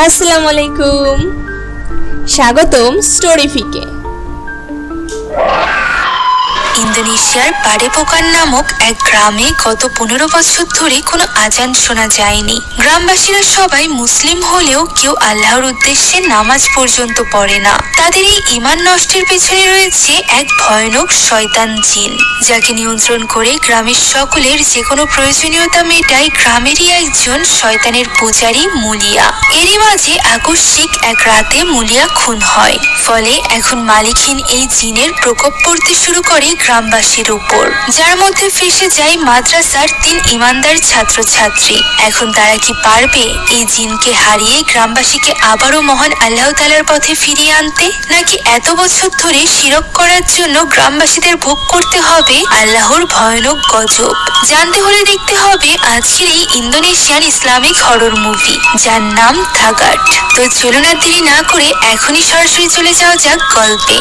আসসালামু আলাইকুম, স্বাগতম স্টোরিফিকে। ইন্দোনেশিয়ার পাডেপোকান নামক এক গ্রামে গত 15 বছর ধরে কোনো আজান শোনা যায়নি। গ্রামবাসীরা সবাই মুসলিম হলেও কেউ আল্লাহর উদ্দেশ্যে নামাজ পর্যন্ত পড়ে না। তাদের এই ঈমান নষ্টের পেছনে রয়েছে এক ভয়ানক শয়তান জিন, যাকে নিয়ন্ত্রণ করে গ্রামের সকলের যে কোনো প্রয়োজনীয়তা মেটায় গ্রামেরই একজন শয়তানের পূজারী মুলিয়া। এরই মাঝে আকস্মিক এক রাতে মুলিয়া খুন হয়। ফলে এখন মালিকহীন এই জিনের প্রকোপ পড়তে শুরু করে গ্রামবাসীর উপর, যার মধ্যে ফেসে যায় মাদ্রাসার 3 ইমানদার ছাত্রছাত্রী। এখন তারা কি পারবে এই জিনকে হারিয়ে গ্রামবাসীকে আবারও মহান আল্লাহ তাআলার পথে ফিরিয়ে আনতে, নাকি এত বছর ধরে শিরক করার জন্য গ্রামবাসীদের ভোগ করতে হবে আল্লাহর ভয়ানক গজব? জানতে হলে দেখতে হবে আজকের এই ইন্দোনেশিয়ান ইসলামিক হরর মুভি, যার নাম থাগাট। তো চলুন আর দেরি না করে এখনই সরাসরি চলে যাওয়া যাক গল্পে।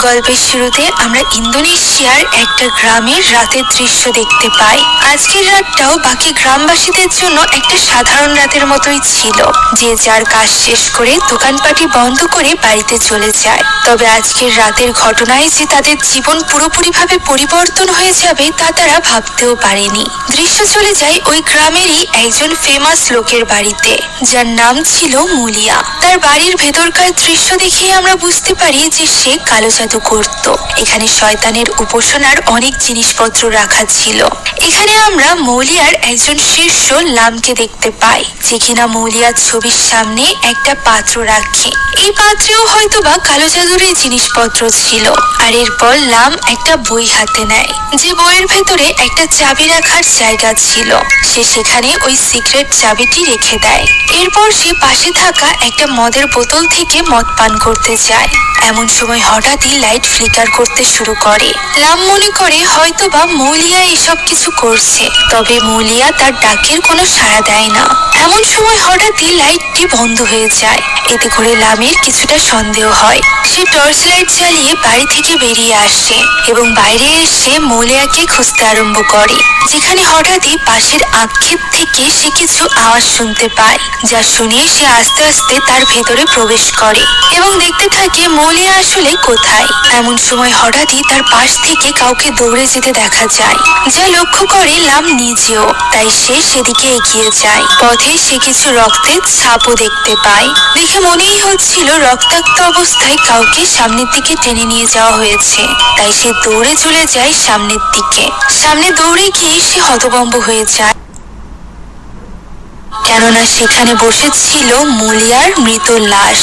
গল্পের শুরুতে আমরা ইন্দোনেশিয়ার একটা গ্রামের রাতের দৃশ্য দেখতে পাই। আজকের রাতটাও বাকি গ্রামবাসীদের জন্য একটা সাধারণ রাতের মতোই ছিল, যে যার কাজ শেষ করে দোকানপাটি বন্ধ করে বাড়িতে চলে যায়। তবে আজকের রাতের ঘটনায় যে তাদের জীবন পুরোপুরিভাবে পরিবর্তন হয়ে যাবে তা তারা ভাবতেও পারেনি। দৃশ্য চলে যায় ওই গ্রামেরই একজন ফেমাস লোকের বাড়িতে, যার নাম ছিল মুলিয়া। তার বাড়ির ভেতরকার দৃশ্য দেখে আমরা বুঝতে পারি যে সে কালো জাদু করত। এখানে শয়তানের উপাসনার অনেক জিনিসপত্র রাখা ছিল। এখানে আমরা মৌলিয়ার একজন শীর্ষ লামকে দেখতে পাই, যে কিনা মৌলিয়ার ছবির সামনে একটা পাত্র রাখে। এই পাত্রেও হয়তোবা কালো জাদুর জিনিসপত্র ছিল। আর এরপর লাম একটা বই হাতে নেয়, যে বইয়ের ভেতরে একটা চাবি রাখার জায়গা ছিল। সে সেখানে ওই সিক্রেট চাবিটি রেখে দেয়। এরপর সে পাশে থাকা একটা মদের বোতল থেকে মদ পান করতে যায়। এমন সময় হঠাৎই লাইট ফ্লিকার করতে শুরু করে। লাম মনে করে হয়তোবা মৌলিয়া এসব কিছু করছে, তবে মৌলিয়া তার ডাকের কোনো সাড়া দেয় না। এমন সময় হঠাৎই লাইটটি বন্ধ হয়ে যায়। এতে করে লামের কিছুটা সন্দেহ হয়। সে টর্চ লাইট জ্বালিয়ে বাড়ি থেকে বেরিয়ে আসে এবং বাইরে এসে মৌলিয়াকে খুঁজতে আরম্ভ করে, যেখানে হঠাৎই পাশের আক্ষেপ থেকে সে কিছু আওয়াজ শুনতে পায়, যা শুনে সে আস্তে আস্তে তার ভেতরে প্রবেশ করে এবং দেখতে থাকে মৌলিয়া আসলে কোথায়। এমন সময় হঠাৎই তার পাশ থেকে কাউকে দৌড়ে যেতে দেখা যায়, যা লক্ষ্য করে লাম নিজেও। তাই সে সেদিকে এগিয়ে যায়। পথে সে কিছু রক্তের ছাপও দেখতে পায়। দেখে মনেই হচ্ছিল রক্তাক্ত অবস্থায় কাউকে সামনের দিকে টেনে নিয়ে যাওয়া হয়েছে। তাই সে দৌড়ে চলে যায় সামনের দিকে। সামনে দৌড়ে গিয়ে সে হতভম্ব হয়ে যায়, কেননা সেখানে বসেছিল মুলিয়ার মৃত লাশ,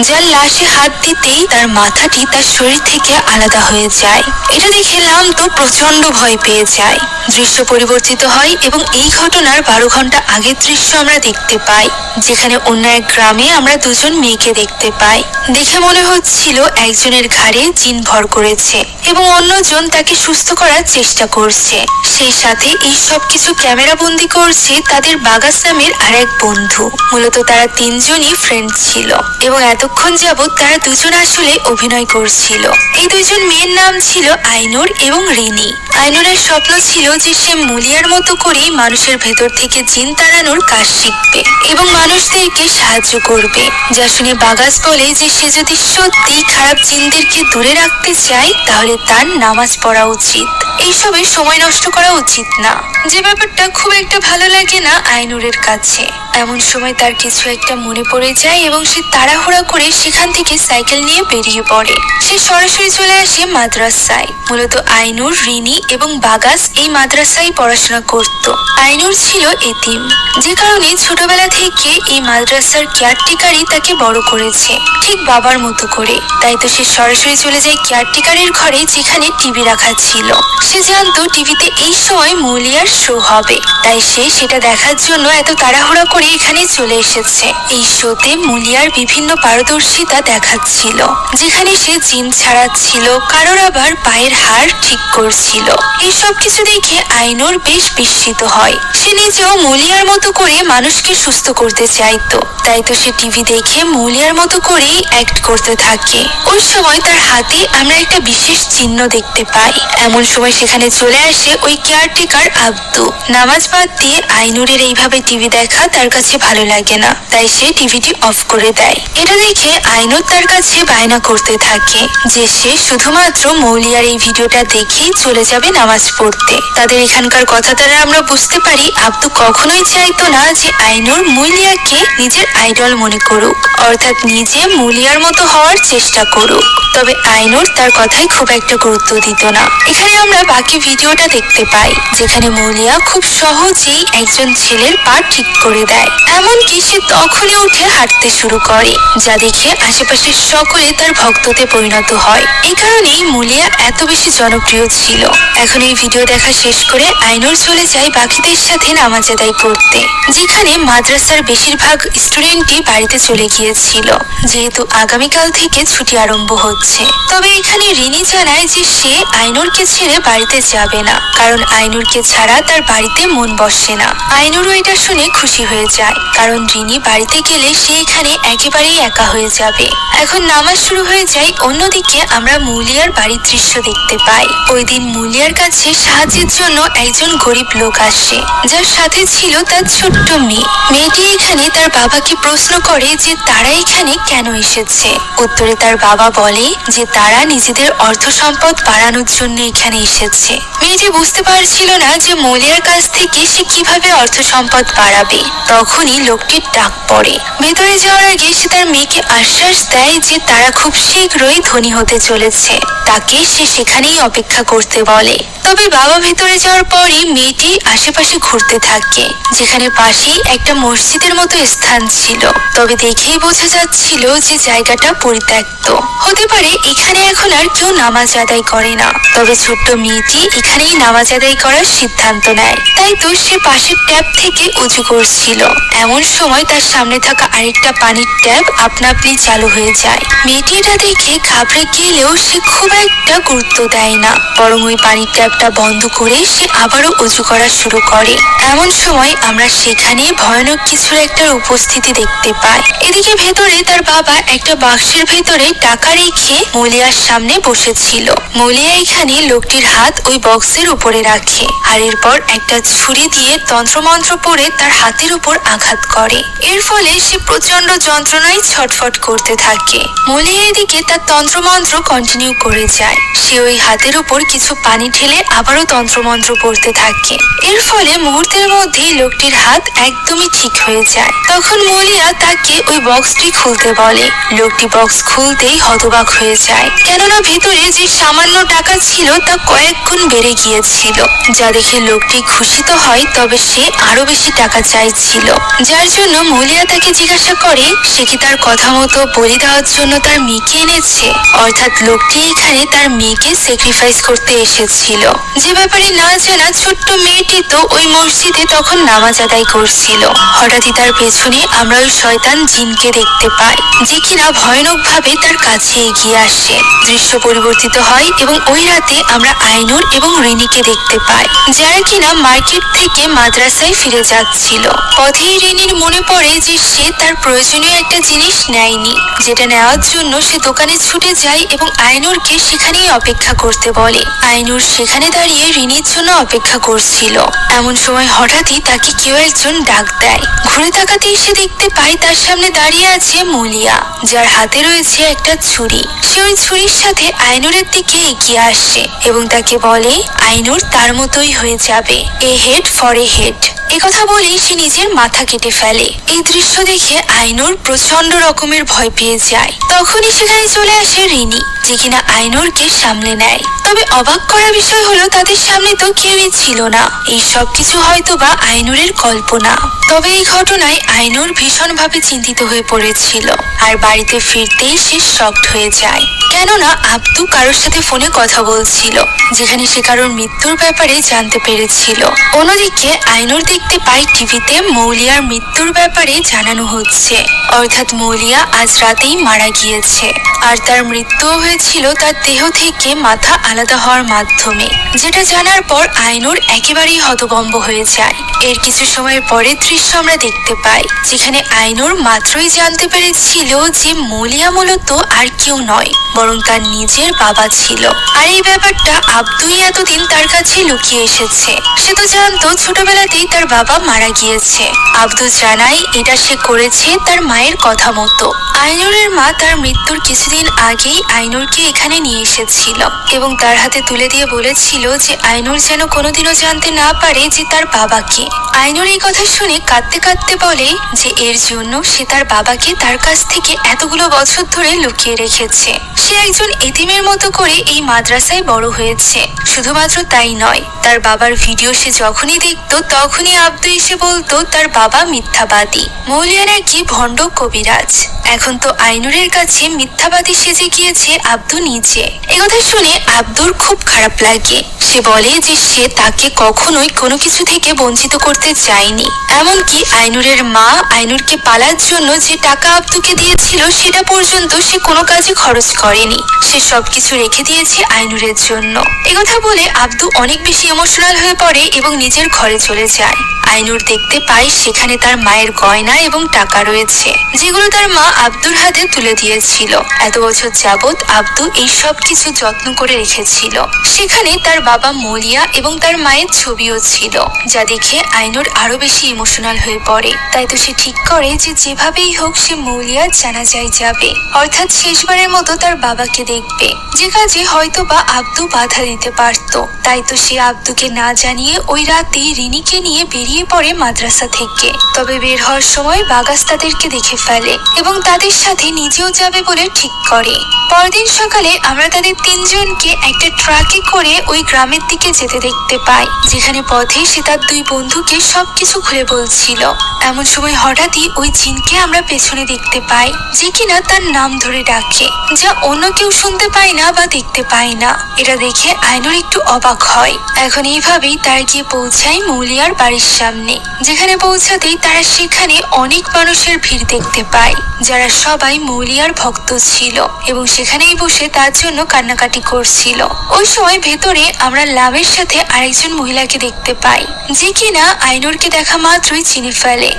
যার লাশে হাত দিতেই তার মাথাটি তার শরীর থেকে আলাদা হয়ে যায়। এটা দেখে লাম তো প্রচন্ড ভয় পেয়ে যায়। দৃশ্য পরিবর্তিত হয় এবং এই ঘটনার 12 ঘন্টা আগের দৃশ্য আমরা দেখতে পাই, যেখানে অন্য এক গ্রামে আমরা দুজন মেয়েকে দেখতে পাই। দেখে মনে হচ্ছিল একজনের ঘাড়ে জিন ভর করেছে এবং অন্যজন তাকে সুস্থ করার চেষ্টা করছে। সেই সাথে এই সব কিছু ক্যামেরা বন্দি করছে তাদের বাগাস নামের আর এক বন্ধু। মূলত তারা 3 জনই ফ্রেন্ড ছিল এবং এতক্ষণ যাবৎ তারা দুজন আসলে অভিনয় করছিল। এই 2 জন মেয়ের নাম ছিল আইনুর এবং রিনি। আইনুরের স্বপ্ন ছিল যে সে মুলিয়ার মতো করেই মানুষের ভেতর থেকে জিন তাড়ানোর কাজ শিখবে এবং মানুষদেরকে সাহায্য করবে, যা শুনে বাগাস বলে যে সে যদি সত্যি খারাপ জিনদেরকে দূরে রাখতে চায় তাহলে তার নামাজ পড়া উচিত, এইসবে সময় নষ্ট করা উচিত না। যে ব্যাপারটা খুব একটা ভালো লাগে না আইনুরের কাছে। এমন সময় তার কিছু একটা মনে পড়ে যায় এবং সে তাড়াহুড়া করে সেখান থেকে সাইকেল নিয়ে বেরিয়ে পড়ে। সে সরাসরি চলে আসে মাদ্রাসায়। মূলত আইনুর, রিনি এবং বাগাস এই মাদ্রাসায় পড়াশোনা করত। আইনুর ছিল এতিম, যে কারণে ছোটবেলা থেকে এই মাদ্রাসার কেয়ারটেকারই তাকে বড় করেছে, ঠিক বাবার মতো করে। তাই তো সে সরাসরি চলে যায় কেয়ারটেকারের ঘরে, যেখানে টিভি রাখা ছিল। সে জানতো টিভিতে এই সময় মৌলিয়ার শো হবে, তাই সে সেটা দেখার জন্য এত তাড়াহুড়া করে এখানে চলে এসেছে। এই শোতে মুলিয়ার বিভিন্ন পারদর্শিতা দেখাচ্ছিল, যেখানে সে জিন ছাড়াচ্ছিল, কারোর আবার পায়ের হাড় ঠিক করছিল। এই সব কিছু দেখে আইনুর বেশ বিস্মিত হয়। সে নিজেও মুলিয়ার মতো করে মানুষকে সুস্থ করতে চাইতো। তাই তো সে টিভি দেখে মুলিয়ার মতো করেই অ্যাক্ট করতে থাকে। ওই সময় তার হাতে আমরা একটা বিশেষ চিহ্ন দেখতে পাই। এমন সময় সেখানে চলে আসে ওই কেয়ারটেকার আব্দু। নামাজ বাদ দিয়ে আইনুরের এইভাবে টিভি দেখা তার কাছে ভালো লাগে না, তাই সে টিভিটি অফ করে দেয়। এটা দেখে আইনুর তার কাছে বায়না করতে থাকে যে সে শুধুমাত্র মৌলিয়ার এই ভিডিওটা দেখেই চলে যাবে নামাজ পড়তে। তাদের এখানকার কথা দ্বারা আমরা বুঝতে পারি আব্দু কখনোই চাইতো না যে আইনুর মৌলিয়াকে নিজের আইডল মনে করুক, অর্থাৎ নিজে মৌলিয়ার মতো হওয়ার চেষ্টা করুক। তবে আইনুর তার কথায় খুব একটা গুরুত্ব দিত না। এখানে আমরা বাকি ভিডিওটা দেখতে পাই যেখানে মৌলিয়া খুব সহজেই একজন ছেলের পা ঠিক করে দেয়, এমনকি সে তখনই উঠে হাঁটতে শুরু করে, যা দেখে আশেপাশের সকলে তার ভক্ততে পরিণত হয়। এই কারণেই মৌলিয়া এত বেশি জনপ্রিয় ছিল। এখন এই ভিডিও দেখা শেষ করে আইনুর চলে যায় বাকিদের সাথে নামাজ আদায় করতে, যেখানে মাদ্রাসার বেশিরভাগ স্টুডেন্টই বাড়িতে চলে গিয়েছিল, যেহেতু আগামীকাল থেকে ছুটি আরম্ভ হচ্ছে। তবে এখানে রিনি জানায় যে সে আইনুরকে ছেড়ে বাড়িতে যাবে না, কারণ আইনুরকে ছাড়া তার বাড়িতে মন বসে না। আইনুরও এটা শুনে খুশি হয়ে যায়, কারণ রিনি বাড়িতে গেলে সে এখানে একেবারেই একা হয়ে যাবে। এখন নামাজ শুরু হয়ে যায়। অন্যদিকে আমরা মৌলিয়ার বাড়ির দৃশ্য দেখতে পাই। ওই দিন মৌলিয়ার কাছে সাহায্যের জন্য একজন গরিব লোক আসে, যার সাথে ছিল তার ছোট্ট মেয়ে। মেয়েটি এখানে তার বাবাকে প্রশ্ন করে যে তারা এখানে কেন এসেছে। উত্তরে তার বাবা বলে যে তারা নিজেদের অর্থ সম্পদ বাড়ানোর জন্য এখানে এসেছে। মেয়েটি বুঝতে পারছিল না যে মৌলিয়ার কাছ থেকে সে কিভাবে অর্থ সম্পদ বাড়াবে। তখনই লোকটির ডাক পড়ে। ভেতরে যাওয়ার আগে সে তার মেয়েকে আশ্বাস দেয় যে তারা খুব শীঘ্রই ধনী হতে চলেছে, তাকে সে সেখানেই অপেক্ষা করতে বলে। তবে বাবা ভেতরে যাওয়ার পরই মেয়েটি আশেপাশে ঘুরতে থাকে, যেখানে পাশেই একটা মসজিদের মতো স্থান ছিল। তবে দেখেই বোঝা যাচ্ছিল যে জায়গাটা পরিত্যক্ত। হতে পারে এখানে এখন আর কেউ নামাজ আদায় করে না। তবে ছোট্ট মেয়েটি এখানেই নামাজ আদায় করার সিদ্ধান্ত নেয়। তাই তো সে পাশের ট্যাপ থেকে উঁচু করছিল। এমন সময় তার সামনে থাকা আরেকটা পানির ট্যাপ আপনা আপনি চালু হয়ে যায়। মেয়েটি এটা দেখে ঘাবড়ে গেলেও সে খুব একটা গুরুত্ব দেয় না, বরং ওই পানির ট্যাপটা বন্ধ করে সে আবারও উঁচু করা শুরু করে। এমন সময় আমরা সেখানে ভয়ানক কিছুর একটা উপস্থিতি দেখতে পাই। এদিকে ভেতরে তার বাবা একটা বাক্সের ভেতরে টাকা রেখে মৌলিয়ার সামনে বসেছিল। মৌলিয়া এখানে লোকটির হাত ওই বক্সের উপরে রাখে, আর এরপর একটা ছুরি দিয়ে তন্ত্রমন্ত্র পড়ে তার হাতের উপর আঘাত করে। এর ফলে সে প্রচন্ড যন্ত্রণায় ছটফট করতে থাকে। মৌলিয়া এদিকে তার তন্ত্রমন্ত্র কন্টিনিউ করে যায়। সে ওই হাতের উপর কিছু পানি ঢেলে আবারও তন্ত্রমন্ত্র পড়তে থাকে। এর ফলে মুহূর্তের মধ্যেই লোকটির হাত একদমই ঠিক হয়ে যায়। তখন মৌলিয়া তাকে ওই বক্সটি খুলতে বলে। লোকটি বক্স খুলতেই হতবাক হয়ে যায়, কেননা ভেতরে যে সামান্য টাকা ছিল তা কয়েক গুণ বেড়ে গিয়েছিল, যা দেখে লোকটি খুশি তো হয়, তবে সে আরো বেশি টাকা চাইছিল। যার জন্য মৌলিয়া তাকে জিজ্ঞাসা করে সে কি তার কথা মতো বলি দেওয়ার জন্য তার মেয়েকে এনেছে, অর্থাৎ লোকটি এখানে তার মেয়েকে স্যাক্রিফাইস করতে এসেছিল। যে ব্যাপারে না জানা ছোট্ট মেয়েটি তো ওই মসজিদে তখন নামাজ আদায় করছিল। হঠাৎই তার পেছনে আমরা ওই শয়তান জিনকে দেখতে পাই, যে কিনা ভয়ানক ভাবে তার কাছে এগিয়ে আসে। দৃশ্য পরিবর্তিত হয় এবং ওই রাতে আমরা আইনুর এবং রিনিকে দেখতে পাই, যারা কিনা মার্কেট থেকে মাদ্রাসায় ফিরে যাচ্ছিল। পথেই রিনির মনে পড়ে যে সে তার প্রয়োজনীয় একটা জিনিস নেয়নি, যেটা নেওয়ার জন্য সে দোকানে ছুটে যায় এবং আইনুরকে সেখানেই অপেক্ষা করতে বলে। আইনুর সেখানে দাঁড়িয়ে রিনির জন্য অপেক্ষা করছিল। এমন সময় হঠাৎই তাকে কেউ একজন ডাক দেয়। ঘুরে তাকাতেই সে দেখতে পায় তার সামনে দাঁড়িয়ে আছে মৌলিয়া, যার হাতে রয়েছে একটা ছুরি। সে ওই ছুরির সাথে আইনুরের দিকে এগিয়ে আসে এবং তাকে বলে আইনুর তার মতোই হয়ে যাবে, এ হেড ফর এ হেড। একথা বলেই সে নিজের মাথা কেটে ফেলে। এই দৃশ্য দেখে আইনুর প্রচন্ড রকমের ভয় পেয়ে যায়। তখনই সেখানে চলে আসে রিনি, যে কিনা আইনুরকে সামলে নেয়। তবে অবাক করা বিষয় হলো তাদের সামনে তো কেউই ছিল না। এই সব কিছু হয়তো বা আইনুরের কল্পনা। তবে এই ঘটনায় আইনুর ভীষণভাবে চিন্তিত হয়ে পড়েছিল, আর বাড়িতে ফিরতেই সে শকড হয়ে যায়, কেননা আব্দু কারোর সাথে ফোনে কথা বলছিল, যেখানে সে কারোর মৃত্যুর ব্যাপারে জানতে পেরেছিল। অন্যদিকে আইনুর দেখতে পাই টিভিতে মৌলিয়ার মৃত্যুর ব্যাপারে জানানো হচ্ছে, অর্থাৎ মৌলিয়া আজ রাতেই মারা গিয়েছে, আর তার মৃত্যুও হয়েছিল তার দেহ থেকে মাথা আলাদা হওয়ার মাধ্যমে। যেটা জানার পর আইনুর একেবারেই হতভম্ব হয়ে যায়। এর কিছু সময় পরে দৃশ্য আমরা দেখতে পাই, যেখানে আইনুর মাত্রই জানতে পেরেছিল যে মৌলিয়া মূলত আর কেউ নয়, বরং তার নিজের বাবা ছিল। আর এই ব্যাপারটা আব্দুই এতদিন তার কাছে লুকিয়ে এসেছে। সে তো জানতো ছোটবেলাতেই তার বাবা মারা গিয়েছে। আব্দু জানায় এটা সে করেছে তার মায়ের কথা মতো। আইনুরের মা তার মৃত্যুর কিছুদিন আগেই আইনুরকে এখানে নিয়ে এসেছিল এবং তার হাতে তুলে দিয়ে বলেছিল যে আইনুর যেন কোনোদিনও জানতে না পারে যে তার বাবাকে। আইনুর এই কথা শুনে কাঁদতে কাঁদতে বলে যে এর জন্য সে তার বাবাকে তার কাছ থেকে এতগুলো বছর ধরে লুকিয়ে রেখেছে। সে একজন এতিমের মতো করে এই মাদ্রাসায় বড় হয়েছে। শুধুমাত্র তাই নয়, তার বাবার ভিডিও সে যখনই দেখতো তখনই আব্দু এসে বলতো তার বাবা মিথ্যাবাদী, মৌলিয়া নাকি ভণ্ড কবিরাজ। এখন তো আইনুরের কাছে মিথ্যাবাদী সেজে গিয়েছে আব্দু নিজে। একথা শুনে আব্দুর খুব খারাপ লাগে। সে বলে যে সে তাকে কখনোই কোনো কিছু থেকে বঞ্চিত করতে চায়নি। এমনকি আইনুরের মা আইনুরকে পালার জন্য যে টাকা আব্দুকে দিয়েছিল সেটা পর্যন্ত সে কোনো কাজে খরচ করেনি। সে সবকিছু রেখে দিয়েছে আইনুরের জন্য। একথা বলে আব্দু অনেক বেশি ইমোশনাল হয়ে পড়ে এবং নিজের ঘরে চলে যায়। আইনুর দেখতে পায় সেখানে তার মায়ের গয়না এবং টাকা রয়েছে, যেগুলো তার মা আব্দুর হাতে তুলে দিয়েছিল। এত বছর যাবৎ আব্দু এই সব কিছু যত্ন করে রেখেছিল। সেখানে তার বাবা মৌলিয়া এবং তার মায়ের ছবিও ছিল, যা দেখে আইনুর আরো বেশি ইমোশনাল হয়ে পড়ে। তাই তো সে ঠিক করে যে যেভাবেই হোক সে মৌলিয়ার জানাজায় যাবে, অর্থাৎ শেষবারের মতো তার বাবাকে দেখবে, যে কাজে হয়তো বা আব্দু বাধা দিতে পারত। তাই তো সে আব্দুকে না জানিয়ে ওই রাতে রিনিকে নিয়ে বেরিয়ে পড়ে মাদ্রাসা থেকে। তবে বের হওয়ার সময় বাগাস তাদেরকে দেখে ফেলে এবং তাদের সাথে নিজেও যাবে বলে ঠিক করে। পরদিন সকালে আমরা তাদের তিনজনকে একটা ট্রাকে করে ওই গ্রামের দিকে যেতে দেখতে পাই, যেখানে পথে সে তার দুই বন্ধুকে সবকিছু খুলে বলছিল। এমন সময় হঠাৎই ওই জিনকে আমরা পেছনে দেখতে পাই, যে কিনা তার নাম ধরে ডাকে, যা অন্য কেউ শুনতে পায় না বা দেখতে পায় না। এটা দেখে আইনুর একটু অবাক হয়। এখন এইভাবেই তারা গিয়ে পৌঁছায় মৌলিয়ার বাড়ির সামনে, যেখানে পৌঁছাতেই তারা সেখানে অনেক মানুষের ভিড় দেখতে পায়, যারা সবাই মৌলিয়ার ভক্ত ছিল এবং সেখানেই বসে তার জন্য কান্নাকাটি করছিল। ওই সময় ভেতরে আমরা লামের সাথে আরেকজন মহিলাকে দেখতে পাই, যে কিনা আইনুরকে দেখা মাত্রই চিনে ফেলে।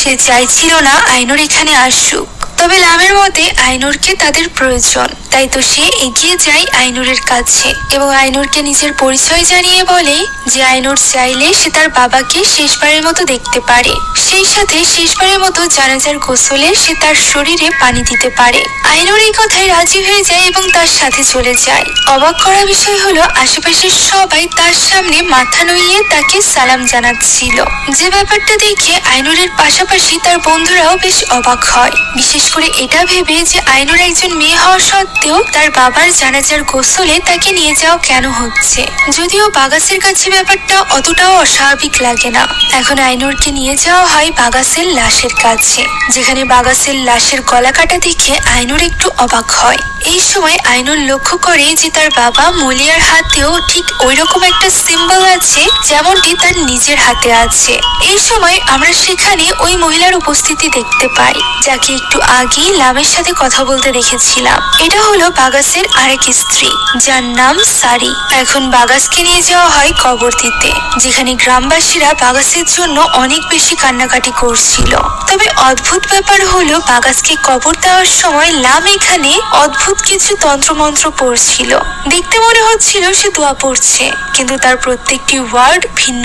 সে চাইছিল না আইনুর এখানে আসুক, তবে লামের মতে আইনুরকে তাদের প্রয়োজন। তাই তো সে এগিয়ে যায় আইনুরের কাছে এবং আইনুরকে নিজের পরিচয় জানিয়ে বলে যে আইনুর চাইলে সে তার বাবাকে শেষবারের মতো দেখতে পারে, সেই সাথে শেষবারের মতো জানাজার গোসলে সে তার শরীরে পানি দিতে পারে। আইনুর এই কথায় রাজি হয়ে যায় এবং তার সাথে চলে যায়। অবাক করা বিষয় হলো আশেপাশের সবাই তার সামনে মাথা নুইয়ে তাকে সালাম জানাচ্ছিল, যে ব্যাপারটা দেখে আইনুরের পাশাপাশি তার বন্ধুরাও বেশ অবাক হয়, বিশেষ করে এটা ভেবে যে আইনুর একজন মেয়ে হওয়া সত্ত্বেও তার বাবার জানাজার গোসলে তাকে নিয়ে যাওয়া কেন হচ্ছে। যদিও বাগাসের কাছে ব্যাপারটা অতটাও অস্বাভাবিক লাগে না। এখন আইনুরকে নিয়ে যাওয়া হয় বাগাসের লাশের কাছে, যেখানে বাগাসের লাশের গলা কাটা দেখে আইনুর একটু অবাক হয়। এই সময় আইনুর লক্ষ্য করে যে তার বাবা মৌলিয়ার হাতেও ঠিক ওইরকম একটা সিম্বল আছে, যেমনটি তার নিজের হাতে আছে। এই সময় আমরা সেখানে ওই মহিলার উপস্থিতি দেখতে পাই, যাকে একটু আগেই লামের সাথে কথা বলতে দেখেছিলাম। এটা হলো বাগাসের আরেক স্ত্রী, যার নাম সারি। এখন বাগাসকে নিয়ে যাওয়া হয় কবর দিতে, যেখানে গ্রামবাসীরা বাগাসের জন্য অনেক বেশি কান্নাকাটি করছিল। তবে অদ্ভুত ব্যাপার হলো বাগাসকে কবর দেওয়ার সময় লাম এখানে অদ্ভুত কিছু তন্ত্রমন্ত্র পড়ছিল। দেখতে মনে হচ্ছিল সে দোয়া পড়ছে, কিন্তু তার প্রত্যেকটি ওয়ার্ড ভিন্ন।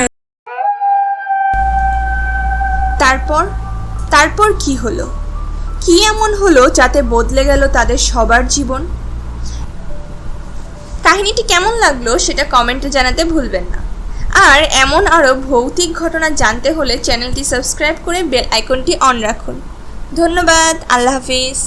তারপর কি হলো? কি এমন হলো যাতে বদলে গেল তাদের সবার জীবন? কাহিনীটি কেমন লাগলো সেটা কমেন্টে জানাতে ভুলবেন না। আর এমন আরও ভৌতিক ঘটনা জানতে হলে চ্যানেলটি সাবস্ক্রাইব করে বেল আইকনটি অন রাখুন। ধন্যবাদ। আল্লাহ হাফিজ।